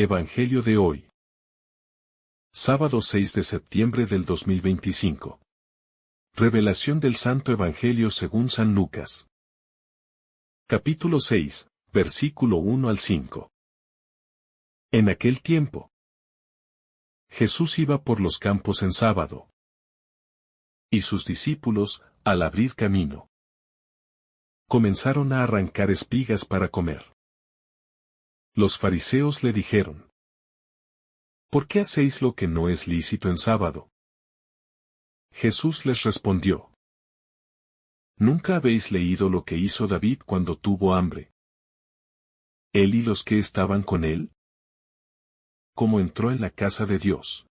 Evangelio de hoy. Sábado 6 de septiembre del 2025. Revelación del Santo Evangelio según San Lucas. Capítulo 6, versículo 1 al 5. En aquel tiempo, Jesús iba por los campos en sábado. Y sus discípulos, al abrir camino, comenzaron a arrancar espigas para comer. Los fariseos le dijeron: ¿por qué hacéis lo que no es lícito en sábado? Jesús les respondió: ¿nunca habéis leído lo que hizo David cuando tuvo hambre? Él y los que estaban con él, cómo entró en la casa de Dios,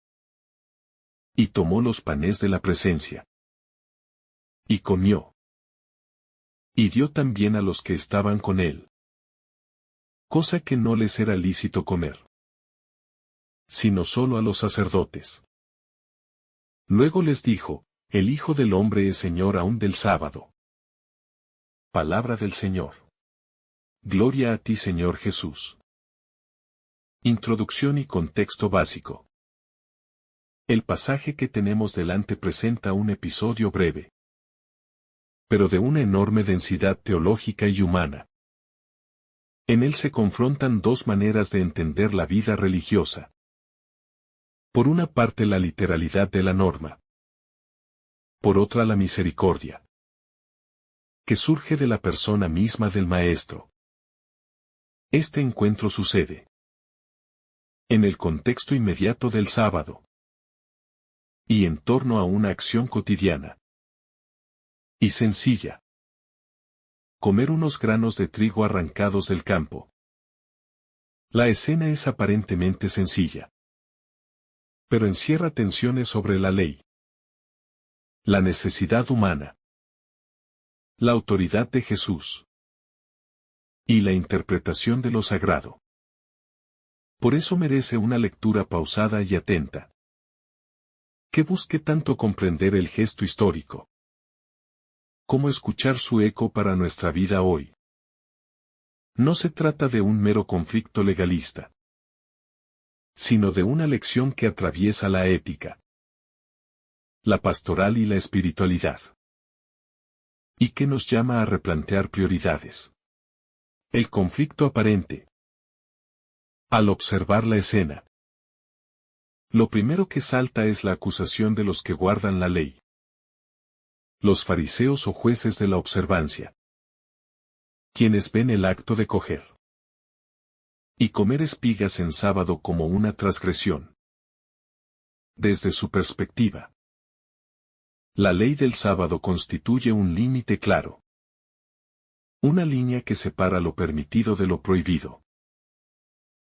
y tomó los panes de la presencia, y comió, y dio también a los que estaban con él, cosa que no les era lícito comer, sino solo a los sacerdotes. Luego les dijo: el Hijo del Hombre es Señor aún del sábado. Palabra del Señor. Gloria a ti, Señor Jesús. Introducción y contexto básico. El pasaje que tenemos delante presenta un episodio breve, pero de una enorme densidad teológica y humana. En él se confrontan dos maneras de entender la vida religiosa. Por una parte, la literalidad de la norma. Por otra, la misericordia, que surge de la persona misma del Maestro. Este encuentro sucede en el contexto inmediato del sábado y en torno a una acción cotidiana y sencilla: comer unos granos de trigo arrancados del campo. La escena es aparentemente sencilla, pero encierra tensiones sobre la ley, la necesidad humana, la autoridad de Jesús y la interpretación de lo sagrado. Por eso merece una lectura pausada y atenta, que busque tanto comprender el gesto histórico como escuchar su eco para nuestra vida hoy. No se trata de un mero conflicto legalista, sino de una lección que atraviesa la ética, la pastoral y la espiritualidad, y que nos llama a replantear prioridades. El conflicto aparente. Al observar la escena, lo primero que salta es la acusación de los que guardan la ley, los fariseos o jueces de la observancia, quienes ven el acto de coger y comer espigas en sábado como una transgresión. Desde su perspectiva, la ley del sábado constituye un límite claro, una línea que separa lo permitido de lo prohibido,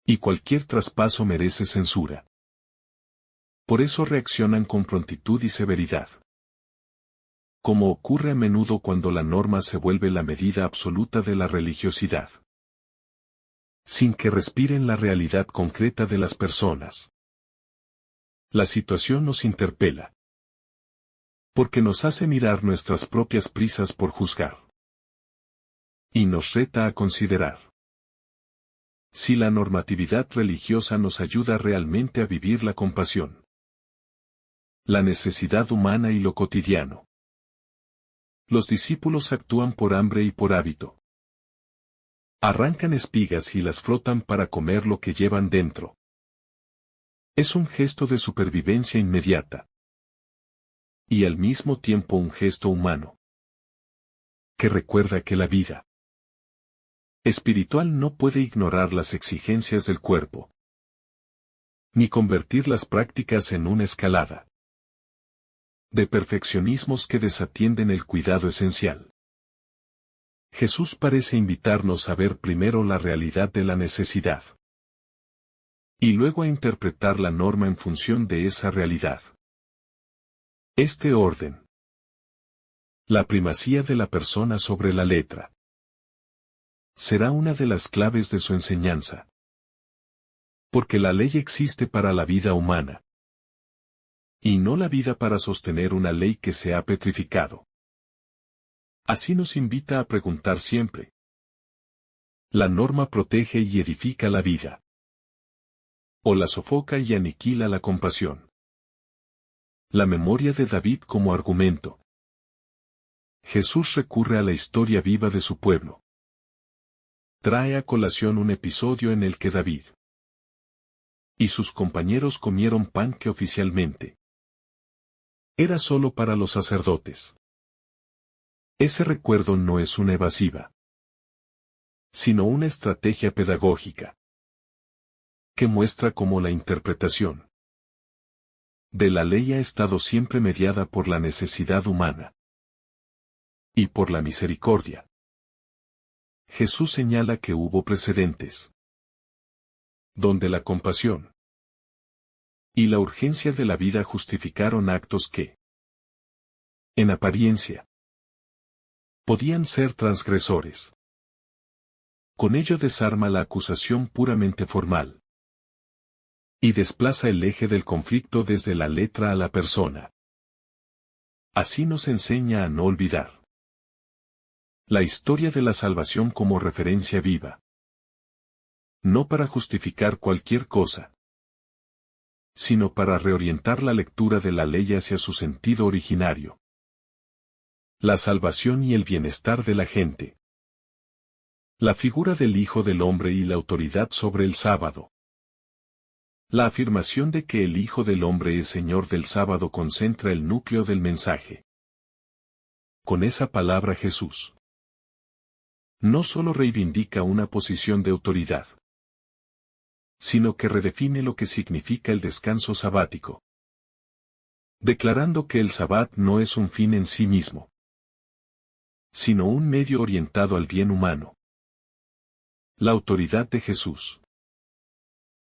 y cualquier traspaso merece censura. Por eso reaccionan con prontitud y severidad, como ocurre a menudo cuando la norma se vuelve la medida absoluta de la religiosidad, sin que respiren la realidad concreta de las personas. La situación nos interpela, porque nos hace mirar nuestras propias prisas por juzgar, y nos reta a considerar si la normatividad religiosa nos ayuda realmente a vivir la compasión, la necesidad humana y lo cotidiano. Los discípulos actúan por hambre y por hábito. Arrancan espigas y las frotan para comer lo que llevan dentro. Es un gesto de supervivencia inmediata, y al mismo tiempo un gesto humano, que recuerda que la vida espiritual no puede ignorar las exigencias del cuerpo, ni convertir las prácticas en una escalada de perfeccionismos que desatienden el cuidado esencial. Jesús parece invitarnos a ver primero la realidad de la necesidad, y luego a interpretar la norma en función de esa realidad. Este orden, la primacía de la persona sobre la letra, será una de las claves de su enseñanza. Porque la ley existe para la vida humana, y no la vida para sostener una ley que se ha petrificado. Así nos invita a preguntar siempre: ¿la norma protege y edifica la vida, O la sofoca y aniquila la compasión. La memoria de David como argumento. Jesús recurre a la historia viva de su pueblo. Trae a colación un episodio en el que David y sus compañeros comieron pan que oficialmente era solo para los sacerdotes. Ese recuerdo no es una evasiva, sino una estrategia pedagógica que muestra cómo la interpretación de la ley ha estado siempre mediada por la necesidad humana y por la misericordia. Jesús señala que hubo precedentes donde la compasión y la urgencia de la vida justificaron actos que, en apariencia, podían ser transgresores. Con ello desarma la acusación puramente formal y desplaza el eje del conflicto desde la letra a la persona. Así nos enseña a no olvidar la historia de la salvación como referencia viva. No para justificar cualquier cosa, sino para reorientar la lectura de la ley hacia su sentido originario. La salvación y el bienestar de la gente. La figura del Hijo del Hombre y la autoridad sobre el sábado. La afirmación de que el Hijo del Hombre es Señor del sábado concentra el núcleo del mensaje. Con esa palabra Jesús no solo reivindica una posición de autoridad, sino que redefine lo que significa el descanso sabático, declarando que el sabbat no es un fin en sí mismo, sino un medio orientado al bien humano. La autoridad de Jesús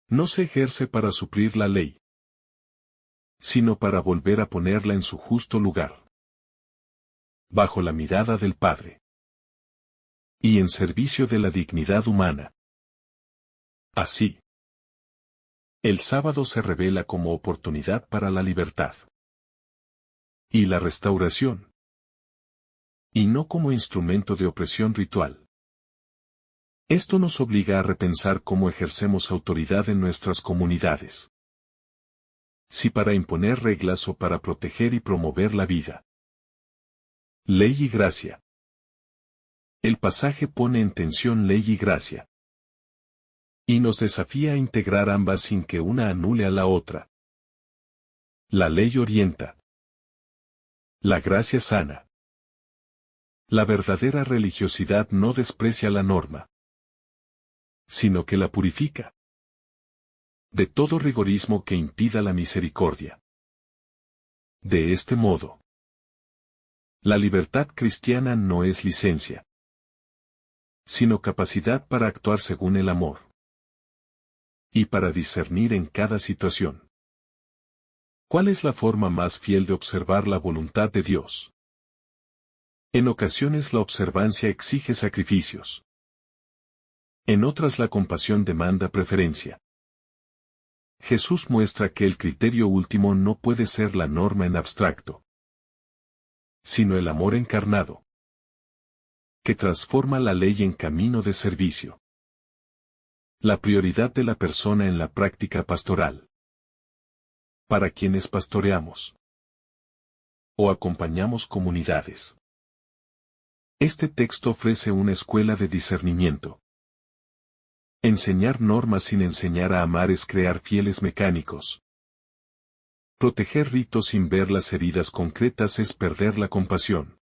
no se ejerce para suplir la ley, sino para volver a ponerla en su justo lugar, bajo la mirada del Padre, y en servicio de la dignidad humana. Así, el sábado se revela como oportunidad para la libertad y la restauración, y no como instrumento de opresión ritual. Esto nos obliga a repensar cómo ejercemos autoridad en nuestras comunidades. Si para imponer reglas o para proteger y promover la vida. Ley y gracia. El pasaje pone en tensión ley y gracia, y nos desafía a integrar ambas sin que una anule a la otra. La ley orienta. La gracia sana. La verdadera religiosidad no desprecia la norma, sino que la purifica de todo rigorismo que impida la misericordia. De este modo, la libertad cristiana no es licencia, sino capacidad para actuar según el amor y para discernir en cada situación. ¿Cuál es la forma más fiel de observar la voluntad de Dios? En ocasiones la observancia exige sacrificios. En otras la compasión demanda preferencia. Jesús muestra que el criterio último no puede ser la norma en abstracto, sino el amor encarnado, que transforma la ley en camino de servicio. La prioridad de la persona en la práctica pastoral. Para quienes pastoreamos o acompañamos comunidades. Este texto ofrece una escuela de discernimiento. Enseñar normas sin enseñar a amar es crear fieles mecánicos. Proteger ritos sin ver las heridas concretas es perder la compasión.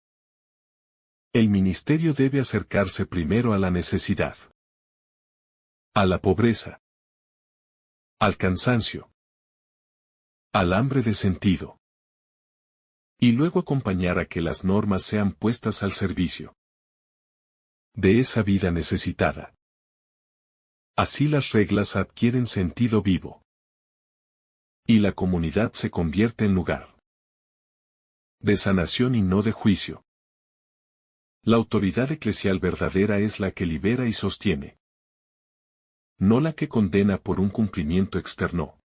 El ministerio debe acercarse primero a la necesidad, a la pobreza, al cansancio, al hambre de sentido, y luego acompañar a que las normas sean puestas al servicio de esa vida necesitada. Así las reglas adquieren sentido vivo, y la comunidad se convierte en lugar de sanación y no de juicio. La autoridad eclesial verdadera es la que libera y sostiene, no la que condena por un cumplimiento externo.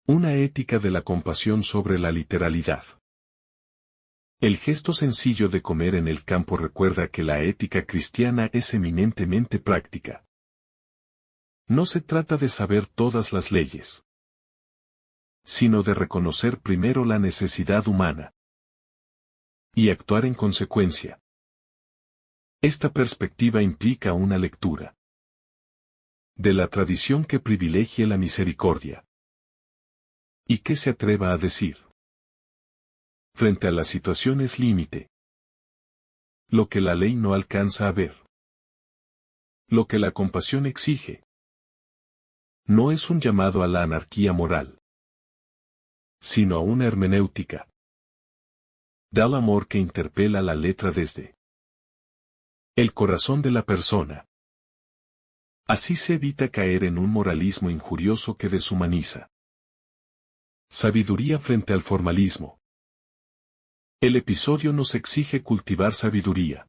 Una ética de la compasión sobre la literalidad. El gesto sencillo de comer en el campo recuerda que la ética cristiana es eminentemente práctica. No se trata de saber todas las leyes, sino de reconocer primero la necesidad humana y actuar en consecuencia. Esta perspectiva implica una lectura de la tradición que privilegie la misericordia y que se atreva a decir, frente a las situaciones límite, lo que la ley no alcanza a ver, lo que la compasión exige. No es un llamado a la anarquía moral, sino a una hermenéutica del amor que interpela la letra desde el corazón de la persona. Así se evita caer en un moralismo injurioso que deshumaniza. Sabiduría frente al formalismo. El episodio nos exige cultivar sabiduría,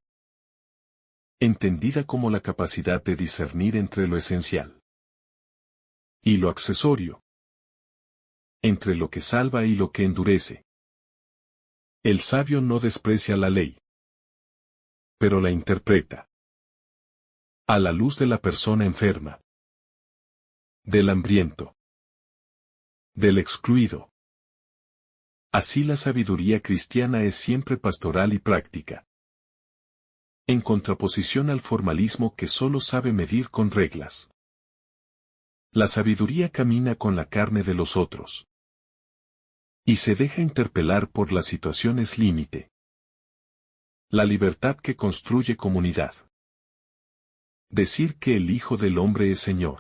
entendida como la capacidad de discernir entre lo esencial y lo accesorio, entre lo que salva y lo que endurece. El sabio no desprecia la ley, pero la interpreta a la luz de la persona enferma, del hambriento, del excluido. Así la sabiduría cristiana es siempre pastoral y práctica, en contraposición al formalismo que solo sabe medir con reglas. La sabiduría camina con la carne de los otros y se deja interpelar por las situaciones límite. La libertad que construye comunidad. Decir que el Hijo del Hombre es Señor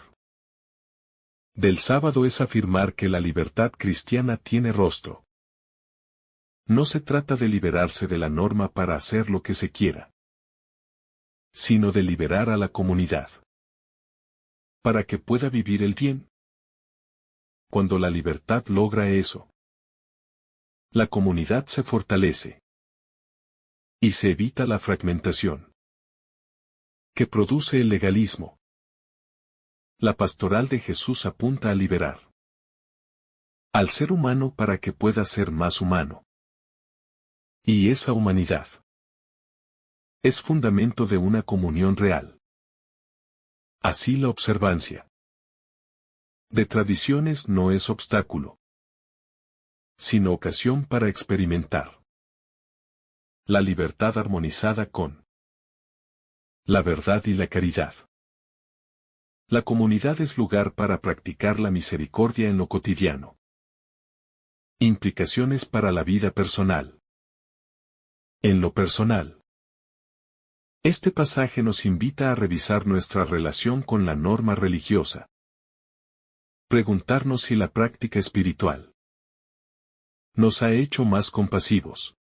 del sábado es afirmar que la libertad cristiana tiene rostro. No se trata de liberarse de la norma para hacer lo que se quiera, sino de liberar a la comunidad para que pueda vivir el bien. Cuando la libertad logra eso, la comunidad se fortalece y se evita la fragmentación que produce el legalismo. La pastoral de Jesús apunta a liberar al ser humano para que pueda ser más humano. Y esa humanidad es fundamento de una comunión real. Así la observancia de tradiciones no es obstáculo, sino ocasión para experimentar la libertad armonizada con la verdad y la caridad. La comunidad es lugar para practicar la misericordia en lo cotidiano. Implicaciones para la vida personal. En lo personal, este pasaje nos invita a revisar nuestra relación con la norma religiosa. Preguntarnos si la práctica espiritual nos ha hecho más compasivos,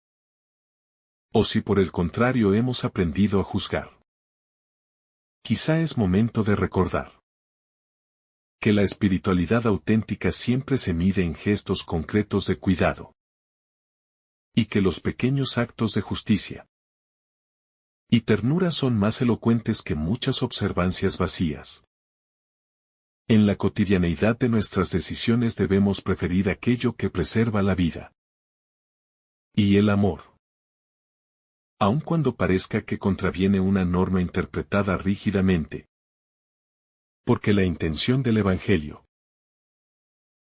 o si por el contrario hemos aprendido a juzgar. Quizá es momento de recordar que la espiritualidad auténtica siempre se mide en gestos concretos de cuidado, y que los pequeños actos de justicia y ternura son más elocuentes que muchas observancias vacías. En la cotidianeidad de nuestras decisiones debemos preferir aquello que preserva la vida y el amor, aun cuando parezca que contraviene una norma interpretada rígidamente. Porque la intención del Evangelio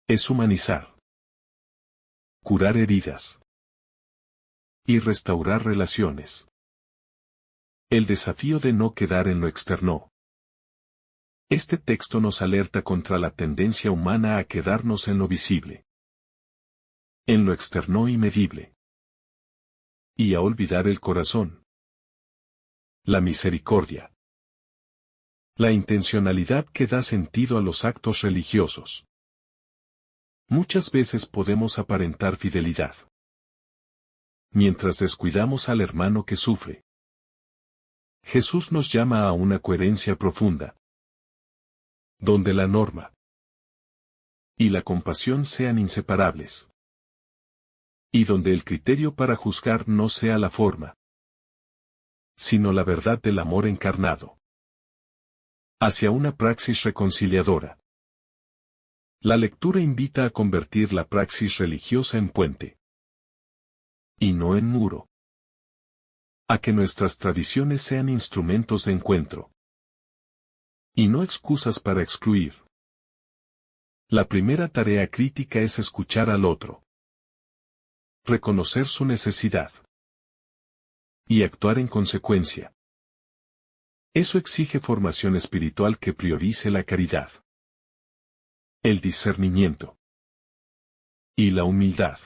es humanizar, curar heridas y restaurar relaciones. El desafío de no quedar en lo externo. Este texto nos alerta contra la tendencia humana a quedarnos en lo visible, en lo externo y medible, y a olvidar el corazón, la misericordia, la intencionalidad que da sentido a los actos religiosos. Muchas veces podemos aparentar fidelidad, mientras descuidamos al hermano que sufre. Jesús nos llama a una coherencia profunda, donde la norma y la compasión sean inseparables, y donde el criterio para juzgar no sea la forma, sino la verdad del amor encarnado, hacia una praxis reconciliadora. La lectura invita a convertir la praxis religiosa en puente, y no en muro, a que nuestras tradiciones sean instrumentos de encuentro Y no excusas para excluir. La primera tarea crítica es escuchar al otro. Reconocer su necesidad. Y actuar en consecuencia. Eso exige formación espiritual que priorice la caridad, el discernimiento y la humildad.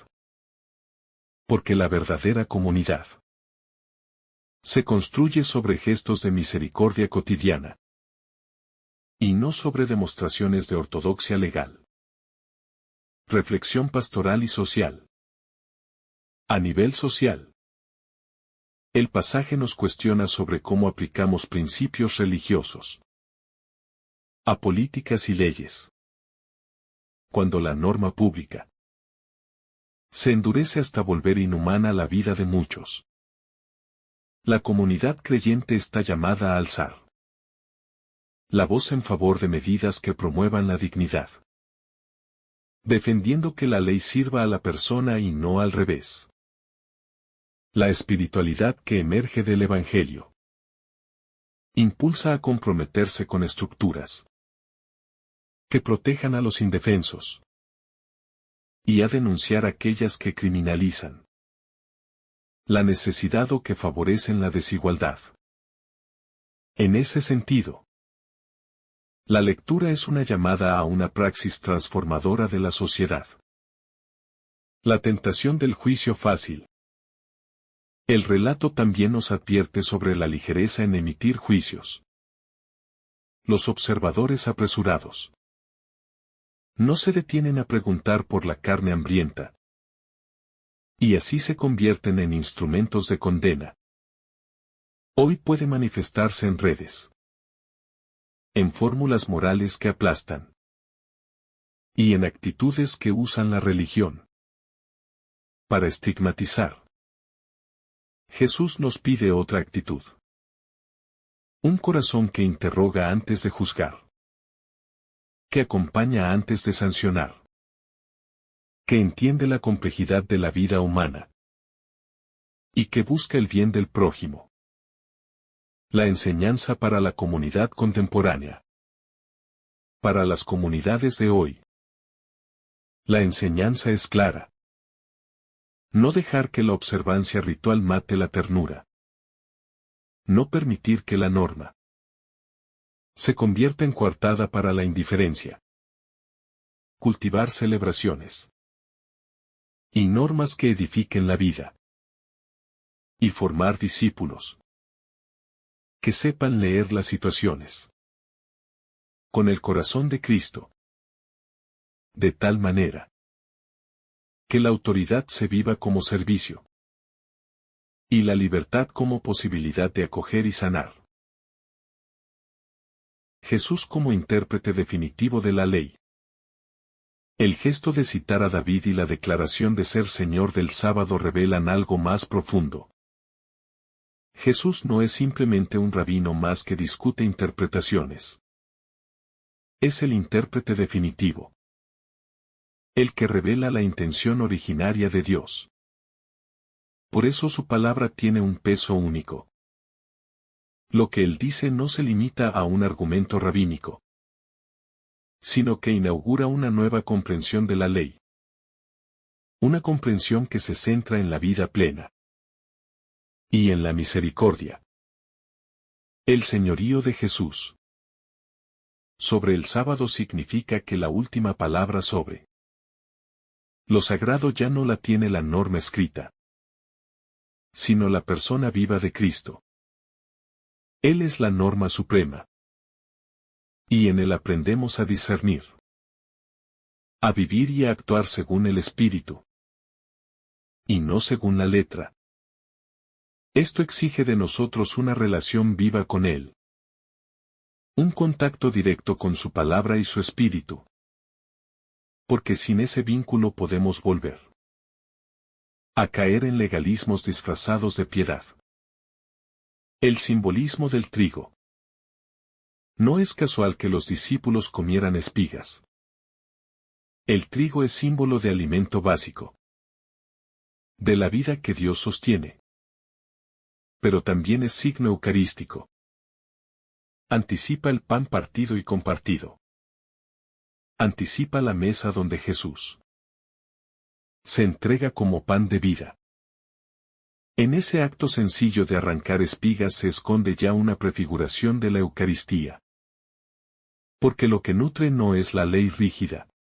Porque la verdadera comunidad se construye sobre gestos de misericordia cotidiana y no sobre demostraciones de ortodoxia legal. Reflexión pastoral y social. A nivel social, el pasaje nos cuestiona sobre cómo aplicamos principios religiosos a políticas y leyes. Cuando la norma pública se endurece hasta volver inhumana la vida de muchos, la comunidad creyente está llamada a alzar la voz en favor de medidas que promuevan la dignidad, defendiendo que la ley sirva a la persona y no al revés. La espiritualidad que emerge del Evangelio impulsa a comprometerse con estructuras que protejan a los indefensos y a denunciar aquellas que criminalizan la necesidad o que favorecen la desigualdad. En ese sentido, la lectura es una llamada a una praxis transformadora de la sociedad. La tentación del juicio fácil. El relato también nos advierte sobre la ligereza en emitir juicios. Los observadores apresurados no se detienen a preguntar por la carne hambrienta, y así se convierten en instrumentos de condena. Hoy puede manifestarse en redes, en fórmulas morales que aplastan, y en actitudes que usan la religión para estigmatizar. Jesús nos pide otra actitud. Un corazón que interroga antes de juzgar, que acompaña antes de sancionar, que entiende la complejidad de la vida humana y que busca el bien del prójimo. La enseñanza para la comunidad contemporánea. Para las comunidades de hoy, la enseñanza es clara. No dejar que la observancia ritual mate la ternura. No permitir que la norma se convierta en coartada para la indiferencia. Cultivar celebraciones y normas que edifiquen la vida. Y formar discípulos que sepan leer las situaciones con el corazón de Cristo, de tal manera que la autoridad se viva como servicio y la libertad como posibilidad de acoger y sanar. Jesús como intérprete definitivo de la ley. El gesto de citar a David y la declaración de ser Señor del sábado revelan algo más profundo. Jesús no es simplemente un rabino más que discute interpretaciones. Es el intérprete definitivo, el que revela la intención originaria de Dios. Por eso su palabra tiene un peso único. Lo que él dice no se limita a un argumento rabínico, sino que inaugura una nueva comprensión de la ley. Una comprensión que se centra en la vida plena y en la misericordia. El señorío de Jesús sobre el sábado significa que la última palabra sobre lo sagrado ya no la tiene la norma escrita, sino la persona viva de Cristo. Él es la norma suprema. Y en él aprendemos a discernir, a vivir y a actuar según el Espíritu, y no según la letra. Esto exige de nosotros una relación viva con Él. Un contacto directo con su palabra y su espíritu. Porque sin ese vínculo podemos volver a caer en legalismos disfrazados de piedad. El simbolismo del trigo. No es casual que los discípulos comieran espigas. El trigo es símbolo de alimento básico, de la vida que Dios sostiene. Pero también es signo eucarístico. Anticipa el pan partido y compartido. Anticipa la mesa donde Jesús se entrega como pan de vida. En ese acto sencillo de arrancar espigas se esconde ya una prefiguración de la Eucaristía. Porque lo que nutre no es la ley rígida,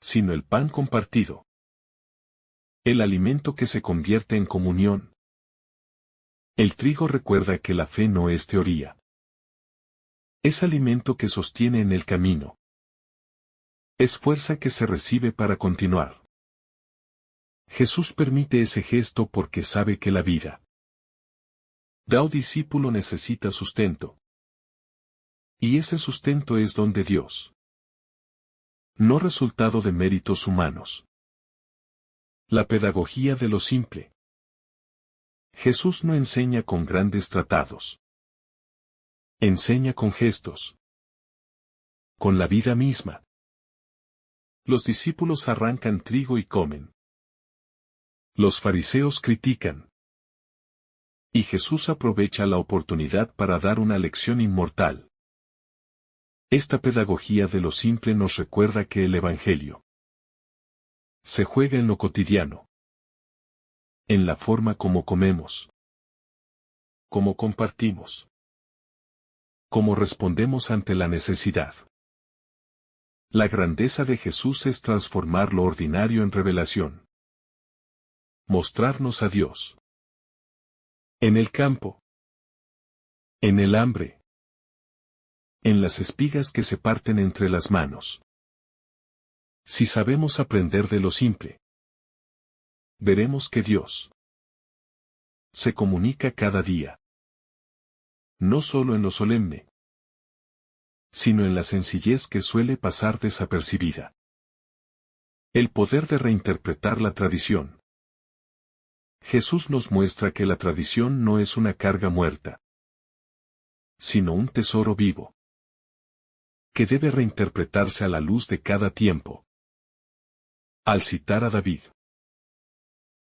sino el pan compartido. El alimento que se convierte en comunión. El trigo recuerda que la fe no es teoría. Es alimento que sostiene en el camino. Es fuerza que se recibe para continuar. Jesús permite ese gesto porque sabe que la vida da discípulo necesita sustento. Y ese sustento es don de Dios. No resultado de méritos humanos. La pedagogía de lo simple. Jesús no enseña con grandes tratados. Enseña con gestos. Con la vida misma. Los discípulos arrancan trigo y comen. Los fariseos critican. Y Jesús aprovecha la oportunidad para dar una lección inmortal. Esta pedagogía de lo simple nos recuerda que el Evangelio se juega en lo cotidiano. En la forma como comemos. Como compartimos. Como respondemos ante la necesidad. La grandeza de Jesús es transformar lo ordinario en revelación. Mostrarnos a Dios. En el campo. En el hambre. En las espigas que se parten entre las manos. Si sabemos aprender de lo simple, veremos que Dios se comunica cada día. No solo en lo solemne, sino en la sencillez que suele pasar desapercibida. El poder de reinterpretar la tradición. Jesús nos muestra que la tradición no es una carga muerta, sino un tesoro vivo, que debe reinterpretarse a la luz de cada tiempo. Al citar a David,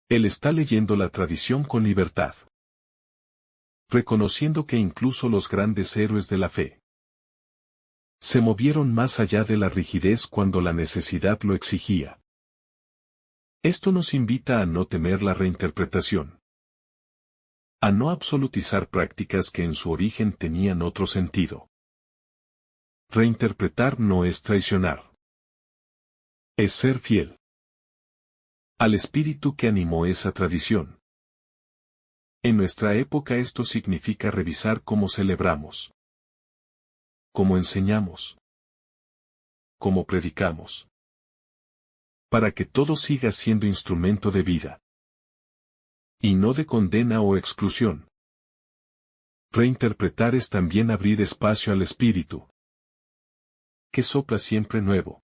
él está leyendo la tradición con libertad, reconociendo que incluso los grandes héroes de la fe se movieron más allá de la rigidez cuando la necesidad lo exigía. Esto nos invita a no temer la reinterpretación, a no absolutizar prácticas que en su origen tenían otro sentido. Reinterpretar no es traicionar, es ser fiel al espíritu que animó esa tradición. En nuestra época esto significa revisar cómo celebramos, cómo enseñamos, cómo predicamos, para que todo siga siendo instrumento de vida, y no de condena o exclusión. Reinterpretar es también abrir espacio al espíritu, que sopla siempre nuevo,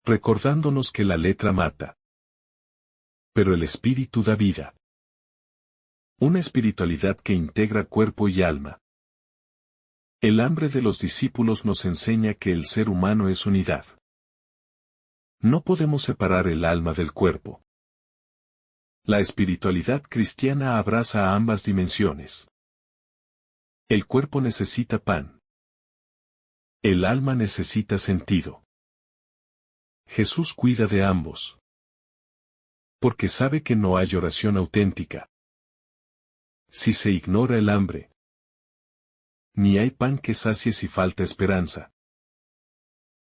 recordándonos que la letra mata, pero el espíritu da vida. Una espiritualidad que integra cuerpo y alma. El hambre de los discípulos nos enseña que el ser humano es unidad. No podemos separar el alma del cuerpo. La espiritualidad cristiana abraza a ambas dimensiones. El cuerpo necesita pan. El alma necesita sentido. Jesús cuida de ambos. Porque sabe que no hay oración auténtica si se ignora el hambre. Ni hay pan que sacie si falta esperanza.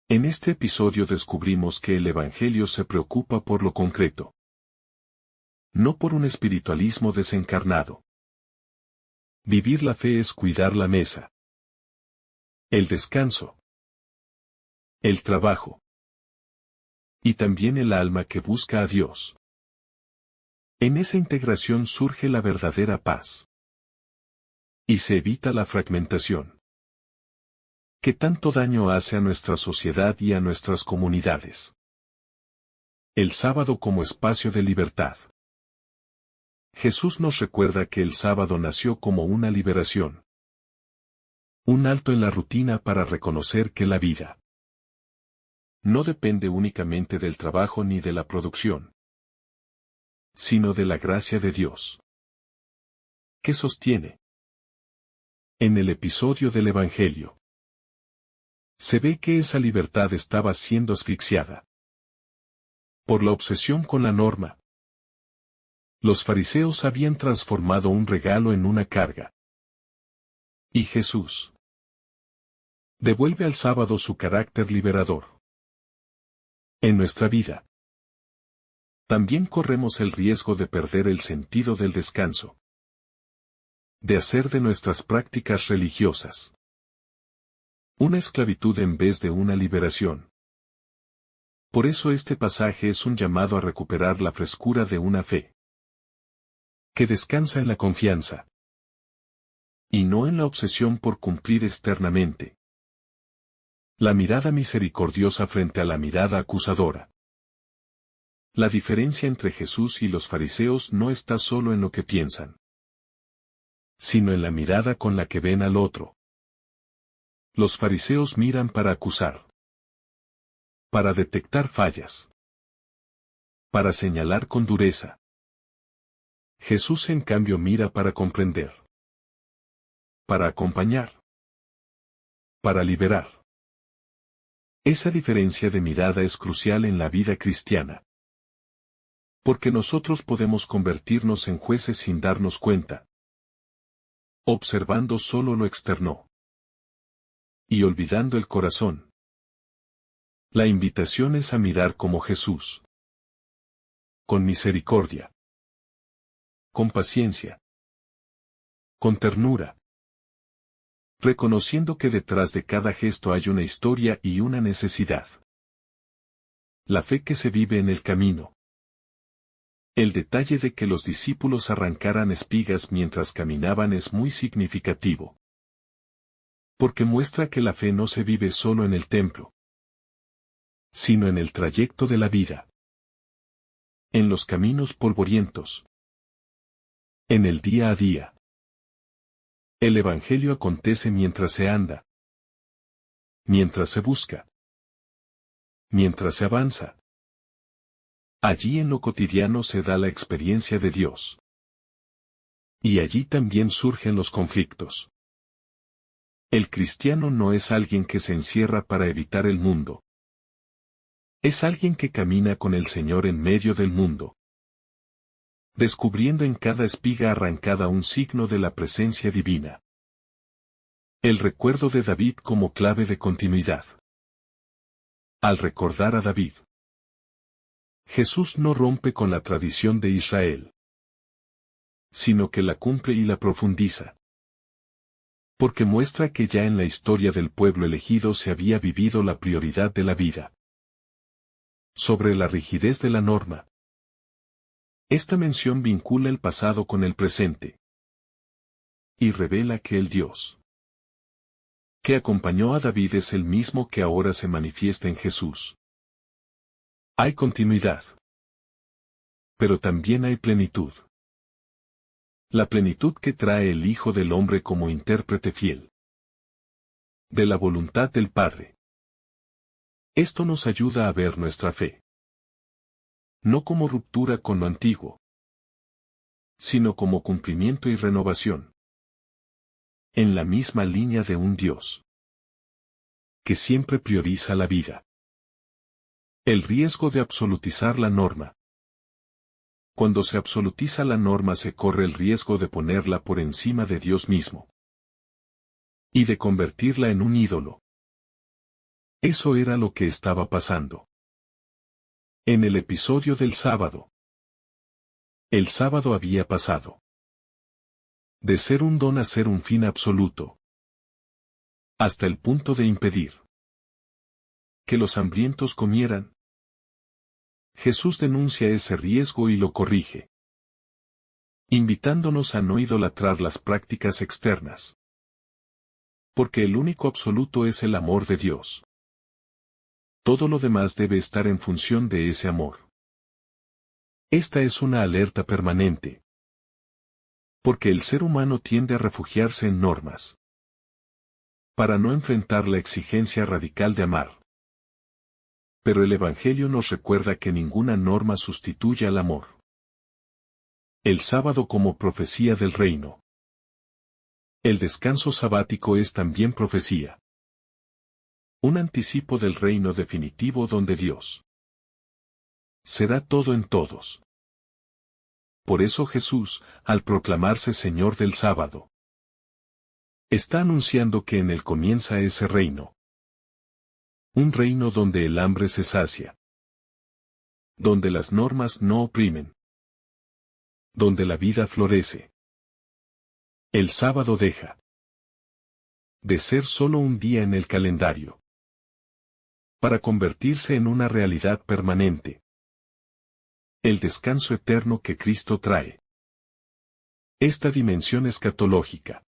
En este episodio descubrimos que el Evangelio se preocupa por lo concreto. No por un espiritualismo desencarnado. Vivir la fe es cuidar la mesa. El descanso. El trabajo. Y también el alma que busca a Dios. En esa integración surge la verdadera paz. Y se evita la fragmentación, que tanto daño hace a nuestra sociedad y a nuestras comunidades. El sábado como espacio de libertad. Jesús nos recuerda que el sábado nació como una liberación. Un alto en la rutina para reconocer que la vida no depende únicamente del trabajo ni de la producción, sino de la gracia de Dios, que sostiene, En el episodio del Evangelio, se ve que esa libertad estaba siendo asfixiada por la obsesión con la norma. Los fariseos habían transformado un regalo en una carga. Y Jesús devuelve al sábado su carácter liberador. En nuestra vida, también corremos el riesgo de perder el sentido del descanso, de hacer de nuestras prácticas religiosas una esclavitud en vez de una liberación. Por eso este pasaje es un llamado a recuperar la frescura de una fe que descansa en la confianza y no en la obsesión por cumplir externamente. La mirada misericordiosa frente a la mirada acusadora. La diferencia entre Jesús y los fariseos no está solo en lo que piensan, sino en la mirada con la que ven al otro. Los fariseos miran para acusar, para detectar fallas, para señalar con dureza. Jesús en cambio mira para comprender, para acompañar, para liberar. Esa diferencia de mirada es crucial en la vida cristiana. Porque nosotros podemos convertirnos en jueces sin darnos cuenta, observando solo lo externo y olvidando el corazón. La invitación es a mirar como Jesús, con misericordia, con paciencia, con ternura, reconociendo que detrás de cada gesto hay una historia y una necesidad. La fe que se vive en el camino. El detalle de que los discípulos arrancaran espigas mientras caminaban es muy significativo. Porque muestra que la fe no se vive solo en el templo, sino en el trayecto de la vida. En los caminos polvorientos. En el día a día. El Evangelio acontece mientras se anda, mientras se busca, mientras se avanza. Allí en lo cotidiano se da la experiencia de Dios. Y allí también surgen los conflictos. El cristiano no es alguien que se encierra para evitar el mundo. Es alguien que camina con el Señor en medio del mundo, descubriendo en cada espiga arrancada un signo de la presencia divina. El recuerdo de David como clave de continuidad. Al recordar a David, Jesús no rompe con la tradición de Israel, sino que la cumple y la profundiza. Porque muestra que ya en la historia del pueblo elegido se había vivido la prioridad de la vida sobre la rigidez de la norma. Esta mención vincula el pasado con el presente y revela que el Dios que acompañó a David es el mismo que ahora se manifiesta en Jesús. Hay continuidad, pero también hay plenitud. La plenitud que trae el Hijo del Hombre como intérprete fiel de la voluntad del Padre. Esto nos ayuda a ver nuestra fe no como ruptura con lo antiguo, sino como cumplimiento y renovación. En la misma línea de un Dios que siempre prioriza la vida. El riesgo de absolutizar la norma. Cuando se absolutiza la norma se corre el riesgo de ponerla por encima de Dios mismo y de convertirla en un ídolo. Eso era lo que estaba pasando. En el episodio del sábado. El sábado había pasado de ser un don a ser un fin absoluto, hasta el punto de impedir que los hambrientos comieran. Jesús denuncia ese riesgo y lo corrige, invitándonos a no idolatrar las prácticas externas. Porque el único absoluto es el amor de Dios. Todo lo demás debe estar en función de ese amor. Esta es una alerta permanente. Porque el ser humano tiende a refugiarse en normas, para no enfrentar la exigencia radical de amar. Pero el Evangelio nos recuerda que ninguna norma sustituye al amor. El sábado como profecía del reino. El descanso sabático es también profecía. Un anticipo del reino definitivo donde Dios será todo en todos. Por eso Jesús, al proclamarse Señor del sábado, está anunciando que en él comienza ese reino. Un reino donde el hambre se sacia. Donde las normas no oprimen. Donde la vida florece. El sábado deja de ser solo un día en el calendario, para convertirse en una realidad permanente. El descanso eterno que Cristo trae. Esta dimensión escatológica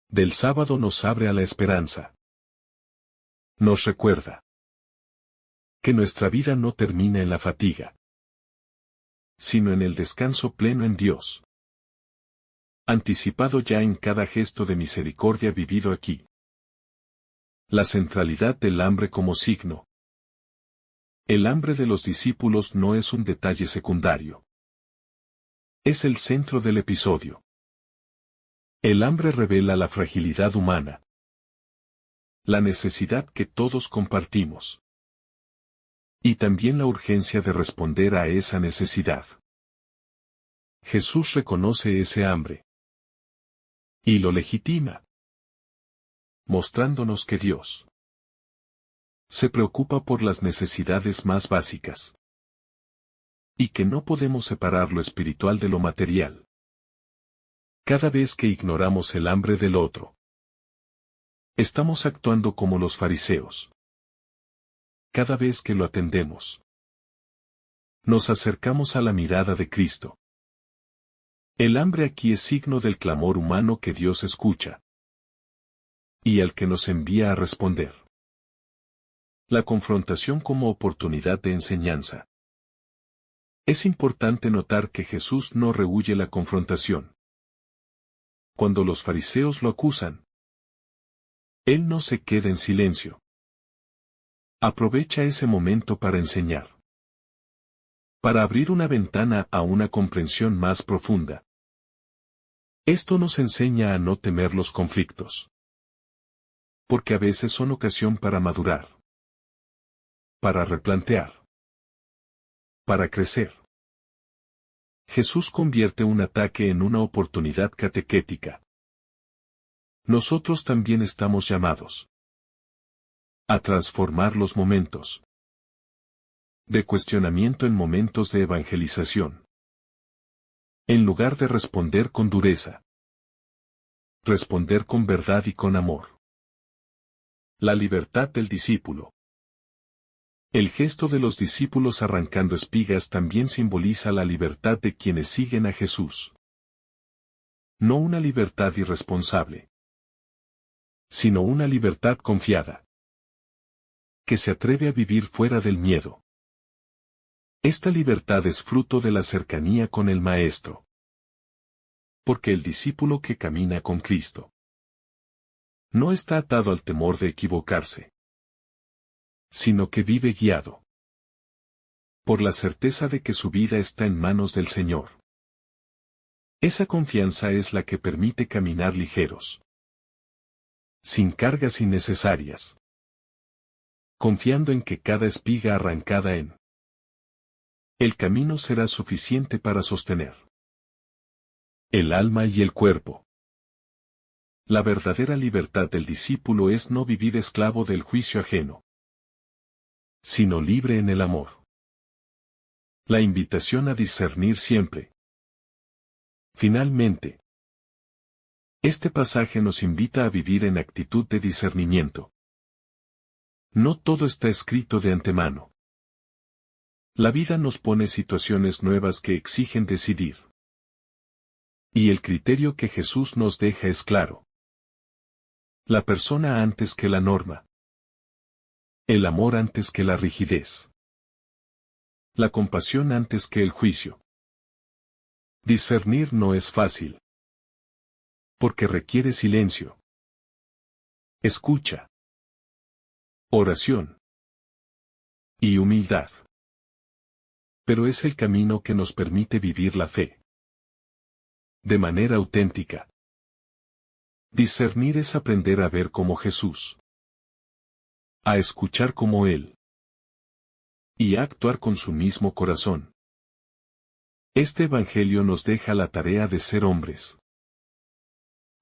del sábado nos abre a la esperanza. Nos recuerda que nuestra vida no termina en la fatiga, sino en el descanso pleno en Dios. Anticipado ya en cada gesto de misericordia vivido aquí. La centralidad del hambre como signo. El hambre de los discípulos no es un detalle secundario. Es el centro del episodio. El hambre revela la fragilidad humana. La necesidad que todos compartimos. Y también la urgencia de responder a esa necesidad. Jesús reconoce ese hambre. Y lo legitima. Mostrándonos que Dios se preocupa por las necesidades más básicas. Y que no podemos separar lo espiritual de lo material. Cada vez que ignoramos el hambre del otro, estamos actuando como los fariseos. Cada vez que lo atendemos, nos acercamos a la mirada de Cristo. El hambre aquí es signo del clamor humano que Dios escucha. Y al que nos envía a responder. La confrontación como oportunidad de enseñanza. Es importante notar que Jesús no rehúye la confrontación. Cuando los fariseos lo acusan, Él no se queda en silencio. Aprovecha ese momento para enseñar. Para abrir una ventana a una comprensión más profunda. Esto nos enseña a no temer los conflictos. Porque a veces son ocasión para madurar. Para replantear. Para crecer. Jesús convierte un ataque en una oportunidad catequética. Nosotros también estamos llamados a transformar los momentos de cuestionamiento en momentos de evangelización. En lugar de responder con dureza, responder con verdad y con amor. La libertad del discípulo. El gesto de los discípulos arrancando espigas también simboliza la libertad de quienes siguen a Jesús. No una libertad irresponsable, sino una libertad confiada, que se atreve a vivir fuera del miedo. Esta libertad es fruto de la cercanía con el Maestro. Porque el discípulo que camina con Cristo no está atado al temor de equivocarse, sino que vive guiado por la certeza de que su vida está en manos del Señor. Esa confianza es la que permite caminar ligeros, sin cargas innecesarias, confiando en que cada espiga arrancada en el camino será suficiente para sostener el alma y el cuerpo. La verdadera libertad del discípulo es no vivir esclavo del juicio ajeno, sino libre en el amor. La invitación a discernir siempre. Finalmente, este pasaje nos invita a vivir en actitud de discernimiento. No todo está escrito de antemano. La vida nos pone situaciones nuevas que exigen decidir. Y el criterio que Jesús nos deja es claro. La persona antes que la norma. El amor antes que la rigidez. La compasión antes que el juicio. Discernir no es fácil. Porque requiere silencio. Escucha. Oración. Y humildad. Pero es el camino que nos permite vivir la fe de manera auténtica. Discernir es aprender a ver como Jesús, a escuchar como Él, y a actuar con su mismo corazón. Este Evangelio nos deja la tarea de ser hombres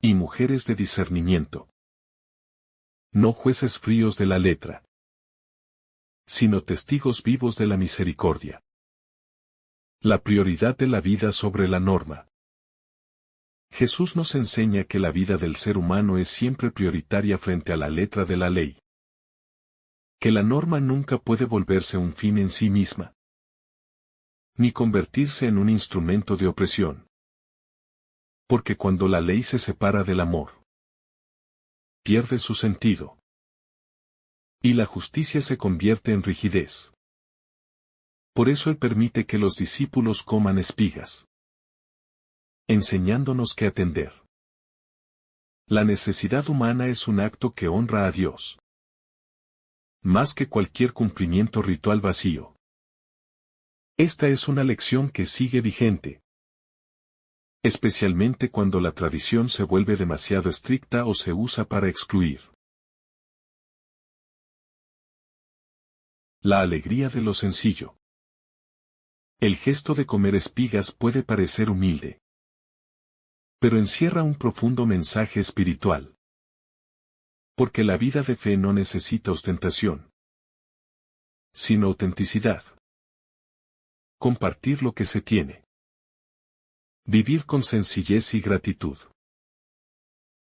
y mujeres de discernimiento. No jueces fríos de la letra, sino testigos vivos de la misericordia. La prioridad de la vida sobre la norma. Jesús nos enseña que la vida del ser humano es siempre prioritaria frente a la letra de la ley. Que la norma nunca puede volverse un fin en sí misma, ni convertirse en un instrumento de opresión. Porque cuando la ley se separa del amor, pierde su sentido. Y la justicia se convierte en rigidez. Por eso Él permite que los discípulos coman espigas, enseñándonos que atender la necesidad humana es un acto que honra a Dios, más que cualquier cumplimiento ritual vacío. Esta es una lección que sigue vigente, especialmente cuando la tradición se vuelve demasiado estricta o se usa para excluir. La alegría de lo sencillo. El gesto de comer espigas puede parecer humilde, pero encierra un profundo mensaje espiritual. Porque la vida de fe no necesita ostentación, sino autenticidad. Compartir lo que se tiene. Vivir con sencillez y gratitud.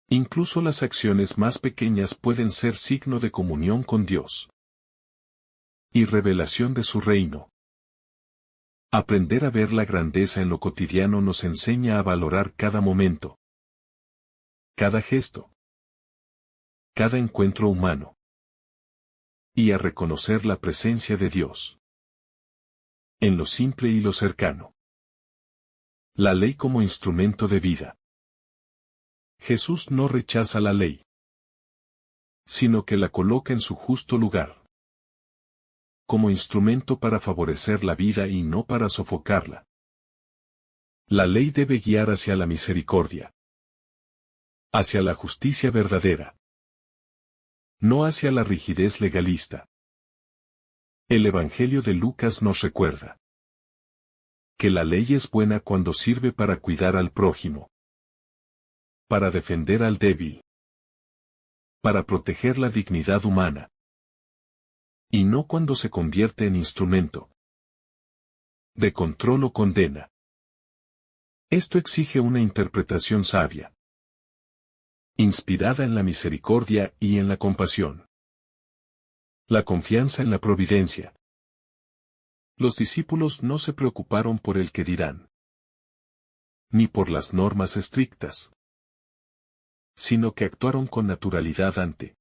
Incluso las acciones más pequeñas pueden ser signo de comunión con Dios y revelación de su reino. Aprender a ver la grandeza en lo cotidiano nos enseña a valorar cada momento, cada gesto, cada encuentro humano, y a reconocer la presencia de Dios en lo simple y lo cercano. La ley como instrumento de vida. Jesús no rechaza la ley, sino que la coloca en su justo lugar, como instrumento para favorecer la vida y no para sofocarla. La ley debe guiar hacia la misericordia, hacia la justicia verdadera, no hacia la rigidez legalista. El Evangelio de Lucas nos recuerda que la ley es buena cuando sirve para cuidar al prójimo, para defender al débil, para proteger la dignidad humana, y no cuando se convierte en instrumento de control o condena. Esto exige una interpretación sabia, inspirada en la misericordia y en la compasión. La confianza en la providencia. Los discípulos no se preocuparon por el que dirán, ni por las normas estrictas, sino que actuaron con naturalidad ante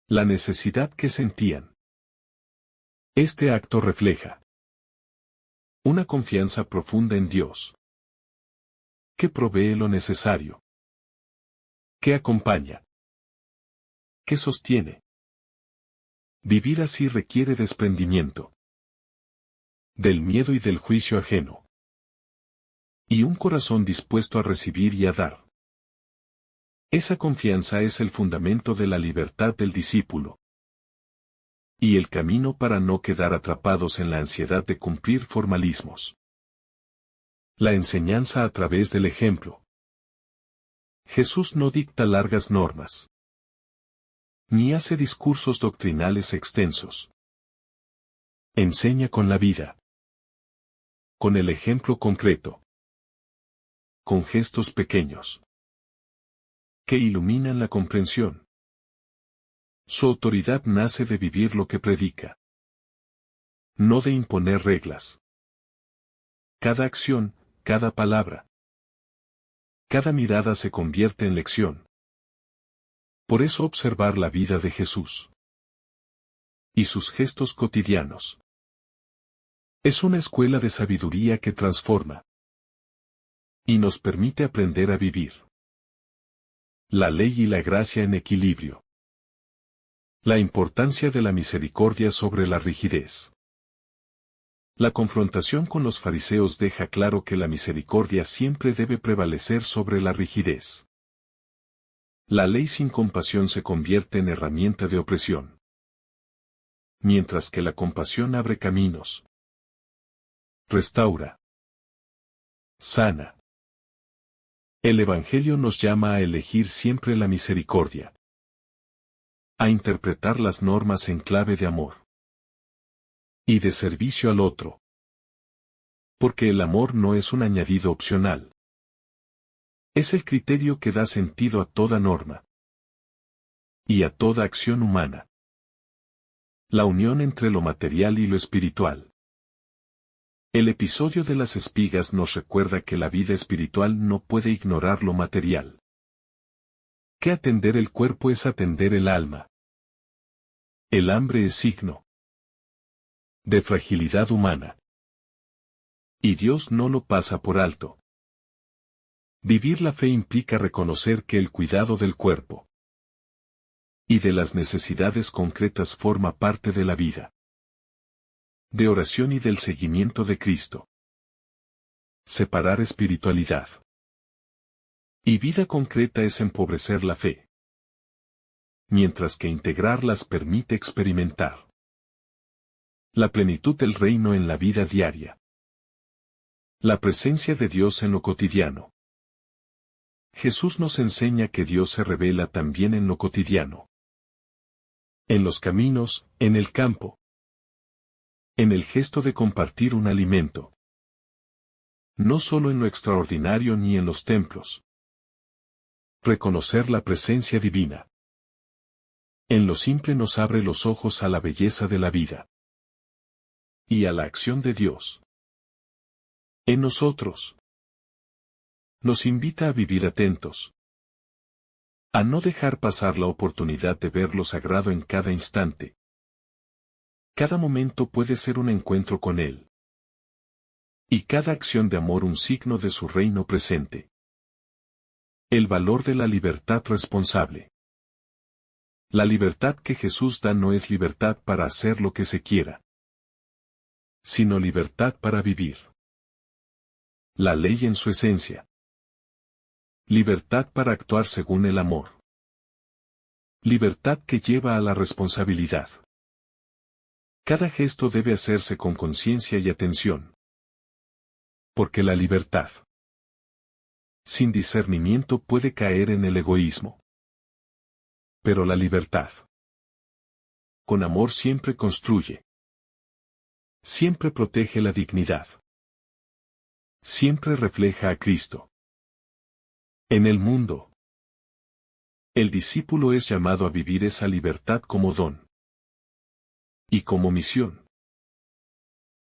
la necesidad que sentían. Este acto refleja una confianza profunda en Dios, que provee lo necesario, que acompaña, que sostiene. Vivir así requiere desprendimiento del miedo y del juicio ajeno, y un corazón dispuesto a recibir y a dar. Esa confianza es el fundamento de la libertad del discípulo, y el camino para no quedar atrapados en la ansiedad de cumplir formalismos. La enseñanza a través del ejemplo. Jesús no dicta largas normas, ni hace discursos doctrinales extensos. Enseña con la vida, con el ejemplo concreto, con gestos pequeños que iluminan la comprensión. Su autoridad nace de vivir lo que predica, no de imponer reglas. Cada acción, cada palabra, cada mirada se convierte en lección. Por eso observar la vida de Jesús y sus gestos cotidianos es una escuela de sabiduría que transforma y nos permite aprender a vivir la ley y la gracia en equilibrio. La importancia de la misericordia sobre la rigidez. La confrontación con los fariseos deja claro que la misericordia siempre debe prevalecer sobre la rigidez. La ley sin compasión se convierte en herramienta de opresión. Mientras que la compasión abre caminos. Restaura. Sana. El Evangelio nos llama a elegir siempre la misericordia. A interpretar las normas en clave de amor. Y de servicio al otro. Porque el amor no es un añadido opcional. Es el criterio que da sentido a toda norma. Y a toda acción humana. La unión entre lo material y lo espiritual. El episodio de las espigas nos recuerda que la vida espiritual no puede ignorar lo material. Que atender el cuerpo es atender el alma. El hambre es signo de fragilidad humana. Y Dios no lo pasa por alto. Vivir la fe implica reconocer que el cuidado del cuerpo y de las necesidades concretas forma parte de la vida de oración y del seguimiento de Cristo. Separar espiritualidad y vida concreta es empobrecer la fe, mientras que integrarlas permite experimentar la plenitud del reino en la vida diaria. La presencia de Dios en lo cotidiano. Jesús nos enseña que Dios se revela también en lo cotidiano. En los caminos, en el campo. En el gesto de compartir un alimento. No solo en lo extraordinario ni en los templos. Reconocer la presencia divina. En lo simple nos abre los ojos a la belleza de la vida. Y a la acción de Dios. En nosotros. Nos invita a vivir atentos. A no dejar pasar la oportunidad de ver lo sagrado en cada instante. Cada momento puede ser un encuentro con Él. Y cada acción de amor un signo de su reino presente. El valor de la libertad responsable. La libertad que Jesús da no es libertad para hacer lo que se quiera, sino libertad para vivir. La ley en su esencia. Libertad para actuar según el amor. Libertad que lleva a la responsabilidad. Cada gesto debe hacerse con conciencia y atención. Porque la libertad, sin discernimiento, puede caer en el egoísmo. Pero la libertad, con amor, siempre construye. Siempre protege la dignidad. Siempre refleja a Cristo. En el mundo, el discípulo es llamado a vivir esa libertad como don. Y como misión.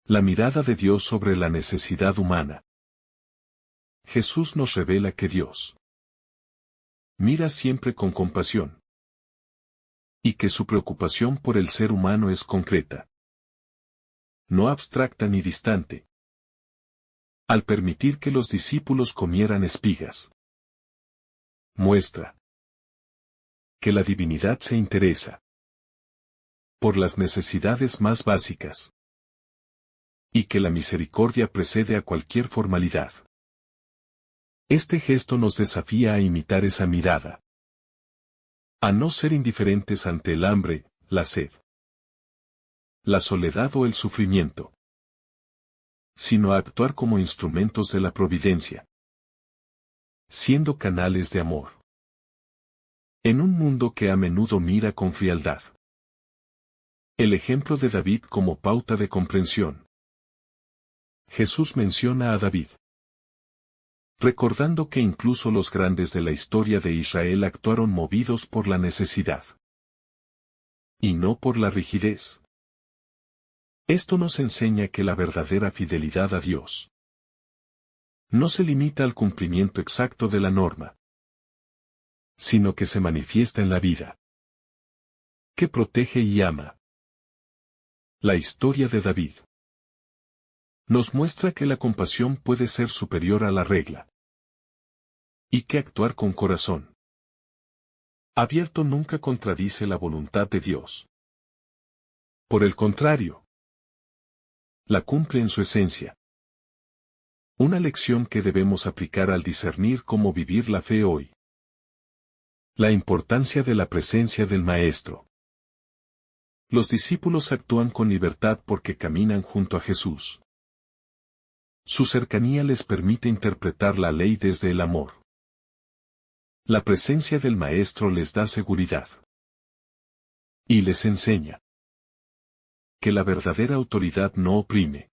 La mirada de Dios sobre la necesidad humana. Jesús nos revela que Dios mira siempre con compasión. Y que su preocupación por el ser humano es concreta. No abstracta ni distante. Al permitir que los discípulos comieran espigas, muestra que la divinidad se interesa por las necesidades más básicas. Y que la misericordia precede a cualquier formalidad. Este gesto nos desafía a imitar esa mirada. A no ser indiferentes ante el hambre, la sed, la soledad o el sufrimiento, sino a actuar como instrumentos de la providencia, siendo canales de amor. En un mundo que a menudo mira con frialdad. El ejemplo de David como pauta de comprensión. Jesús menciona a David, recordando que incluso los grandes de la historia de Israel actuaron movidos por la necesidad. Y no por la rigidez. Esto nos enseña que la verdadera fidelidad a Dios no se limita al cumplimiento exacto de la norma, sino que se manifiesta en la vida, que protege y ama. La historia de David nos muestra que la compasión puede ser superior a la regla, y que actuar con corazón abierto nunca contradice la voluntad de Dios. Por el contrario, la cumple en su esencia. Una lección que debemos aplicar al discernir cómo vivir la fe hoy. La importancia de la presencia del Maestro. Los discípulos actúan con libertad porque caminan junto a Jesús. Su cercanía les permite interpretar la ley desde el amor. La presencia del Maestro les da seguridad. Y les enseña que la verdadera autoridad no oprime,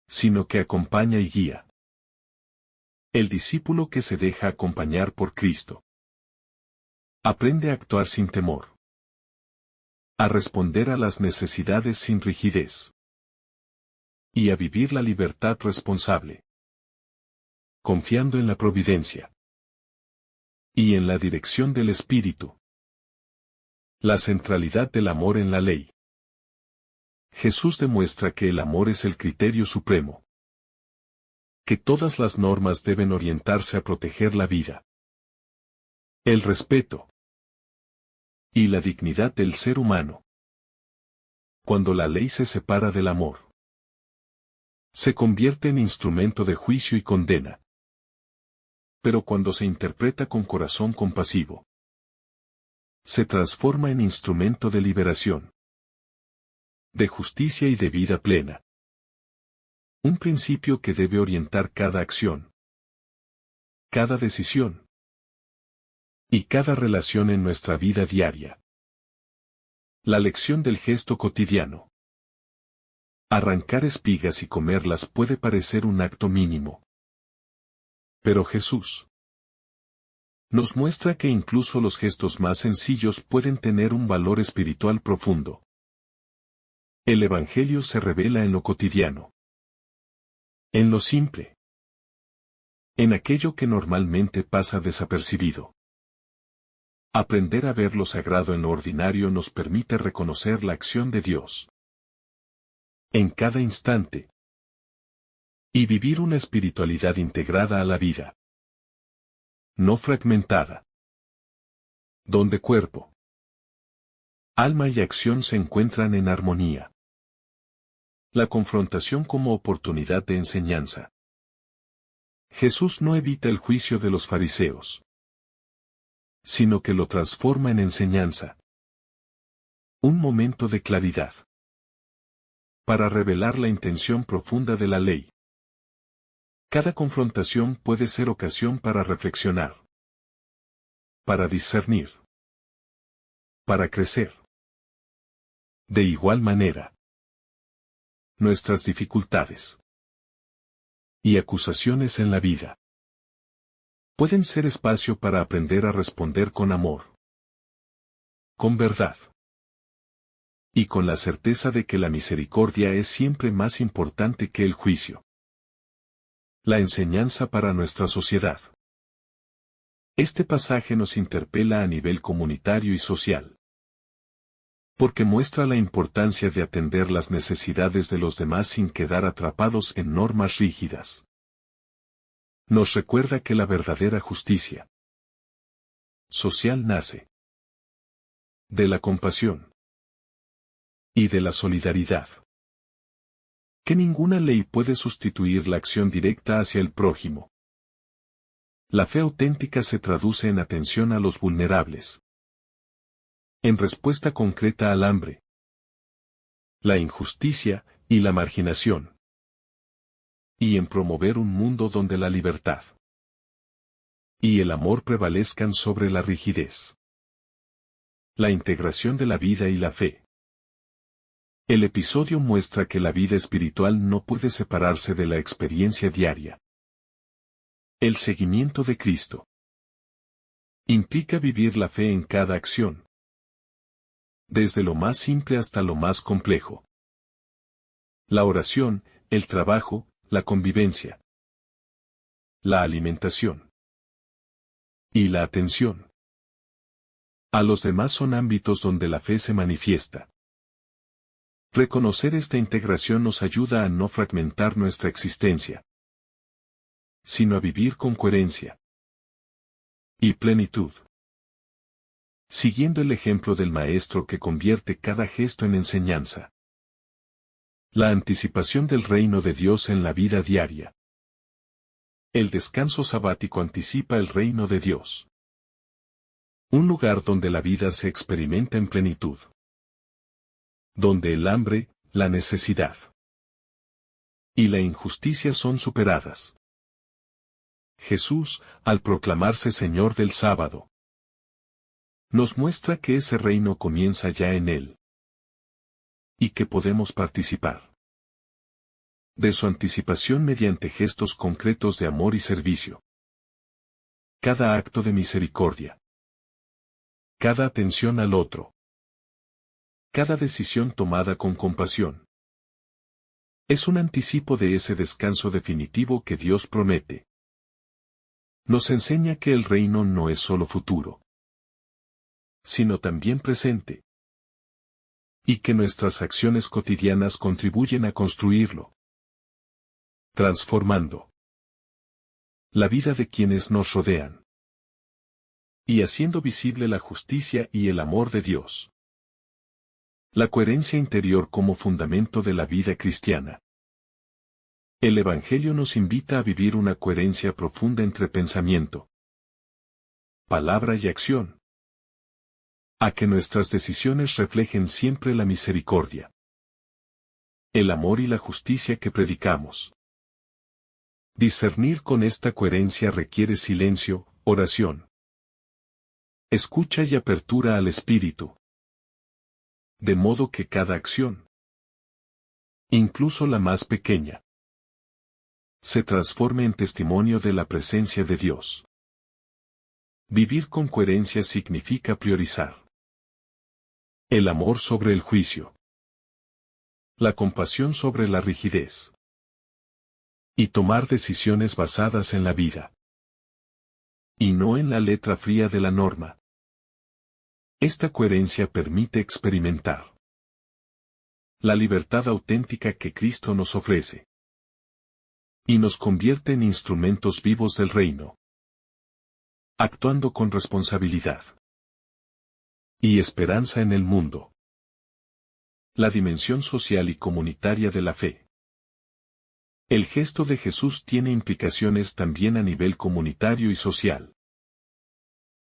sino que acompaña y guía. El discípulo que se deja acompañar por Cristo aprende a actuar sin temor, a responder a las necesidades sin rigidez y a vivir la libertad responsable, confiando en la providencia y en la dirección del Espíritu. La centralidad del amor en la ley. Jesús demuestra que el amor es el criterio supremo, que todas las normas deben orientarse a proteger la vida, el respeto y la dignidad del ser humano. Cuando la ley se separa del amor, se convierte en instrumento de juicio y condena. Pero cuando se interpreta con corazón compasivo, se transforma en instrumento de liberación, de justicia y de vida plena. Un principio que debe orientar cada acción, cada decisión y cada relación en nuestra vida diaria. La lección del gesto cotidiano. Arrancar espigas y comerlas puede parecer un acto mínimo. Pero Jesús nos muestra que incluso los gestos más sencillos pueden tener un valor espiritual profundo. El Evangelio se revela en lo cotidiano, en lo simple, en aquello que normalmente pasa desapercibido. Aprender a ver lo sagrado en lo ordinario nos permite reconocer la acción de Dios en cada instante y vivir una espiritualidad integrada a la vida, no fragmentada, donde cuerpo, alma y acción se encuentran en armonía. La confrontación como oportunidad de enseñanza. Jesús no evita el juicio de los fariseos, sino que lo transforma en enseñanza. Un momento de claridad para revelar la intención profunda de la ley. Cada confrontación puede ser ocasión para reflexionar, para discernir, para crecer. De igual manera, nuestras dificultades y acusaciones en la vida pueden ser espacio para aprender a responder con amor, con verdad y con la certeza de que la misericordia es siempre más importante que el juicio. La enseñanza para nuestra sociedad. Este pasaje nos interpela a nivel comunitario y social, porque muestra la importancia de atender las necesidades de los demás sin quedar atrapados en normas rígidas. Nos recuerda que la verdadera justicia social nace de la compasión y de la solidaridad. Que ninguna ley puede sustituir la acción directa hacia el prójimo. La fe auténtica se traduce en atención a los vulnerables, en respuesta concreta al hambre, la injusticia y la marginación, y en promover un mundo donde la libertad y el amor prevalezcan sobre la rigidez. La integración de la vida y la fe. El episodio muestra que la vida espiritual no puede separarse de la experiencia diaria. El seguimiento de Cristo implica vivir la fe en cada acción, desde lo más simple hasta lo más complejo. La oración, el trabajo, la convivencia, la alimentación y la atención a los demás son ámbitos donde la fe se manifiesta. Reconocer esta integración nos ayuda a no fragmentar nuestra existencia, sino a vivir con coherencia y plenitud. Siguiendo el ejemplo del Maestro que convierte cada gesto en enseñanza. La anticipación del reino de Dios en la vida diaria. El descanso sabático anticipa el reino de Dios. Un lugar donde la vida se experimenta en plenitud. Donde el hambre, la necesidad y la injusticia son superadas. Jesús, al proclamarse Señor del sábado, nos muestra que ese reino comienza ya en Él y que podemos participar de su anticipación mediante gestos concretos de amor y servicio. Cada acto de misericordia, cada atención al otro, cada decisión tomada con compasión, es un anticipo de ese descanso definitivo que Dios promete. Nos enseña que el reino no es solo futuro, sino también presente, y que nuestras acciones cotidianas contribuyen a construirlo, transformando la vida de quienes nos rodean y haciendo visible la justicia y el amor de Dios. La coherencia interior como fundamento de la vida cristiana. El Evangelio nos invita a vivir una coherencia profunda entre pensamiento, palabra y acción. A que nuestras decisiones reflejen siempre la misericordia, el amor y la justicia que predicamos. Discernir con esta coherencia requiere silencio, oración, escucha y apertura al Espíritu. De modo que cada acción, incluso la más pequeña, se transforme en testimonio de la presencia de Dios. Vivir con coherencia significa priorizar el amor sobre el juicio, la compasión sobre la rigidez, y tomar decisiones basadas en la vida, y no en la letra fría de la norma. Esta coherencia permite experimentar la libertad auténtica que Cristo nos ofrece, y nos convierte en instrumentos vivos del reino, actuando con responsabilidad y esperanza en el mundo. La dimensión social y comunitaria de la fe. El gesto de Jesús tiene implicaciones también a nivel comunitario y social,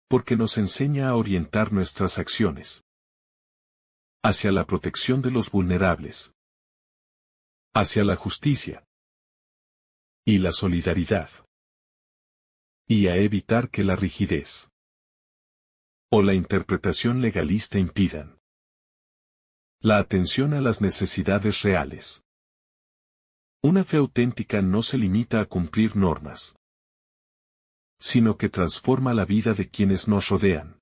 porque nos enseña a orientar nuestras acciones hacia la protección de los vulnerables, hacia la justicia y la solidaridad, y a evitar que la rigidez o la interpretación legalista impidan la atención a las necesidades reales. Una fe auténtica no se limita a cumplir normas, sino que transforma la vida de quienes nos rodean,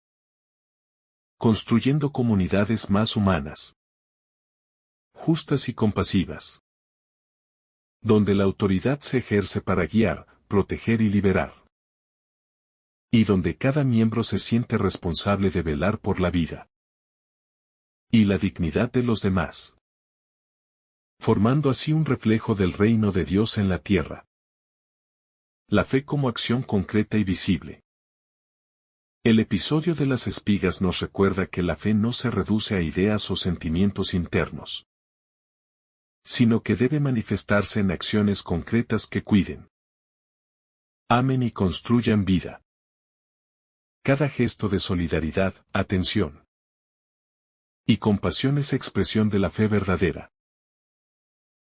construyendo comunidades más humanas, justas y compasivas, donde la autoridad se ejerce para guiar, proteger y liberar, y donde cada miembro se siente responsable de velar por la vida y la dignidad de los demás, formando así un reflejo del reino de Dios en la tierra. La fe como acción concreta y visible. El episodio de las espigas nos recuerda que la fe no se reduce a ideas o sentimientos internos, sino que debe manifestarse en acciones concretas que cuiden, amen y construyan vida. Cada gesto de solidaridad, atención y compasión es expresión de la fe verdadera,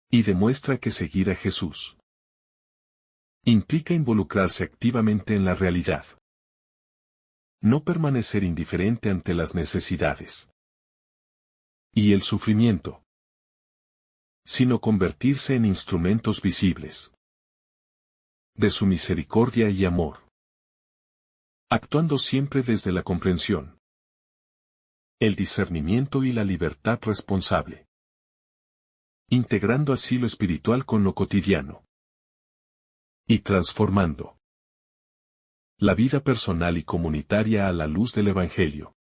y demuestra que seguir a Jesús implica involucrarse activamente en la realidad. No permanecer indiferente ante las necesidades y el sufrimiento, sino convertirse en instrumentos visibles de su misericordia y amor, actuando siempre desde la comprensión, el discernimiento y la libertad responsable, integrando así lo espiritual con lo cotidiano y transformando la vida personal y comunitaria a la luz del Evangelio.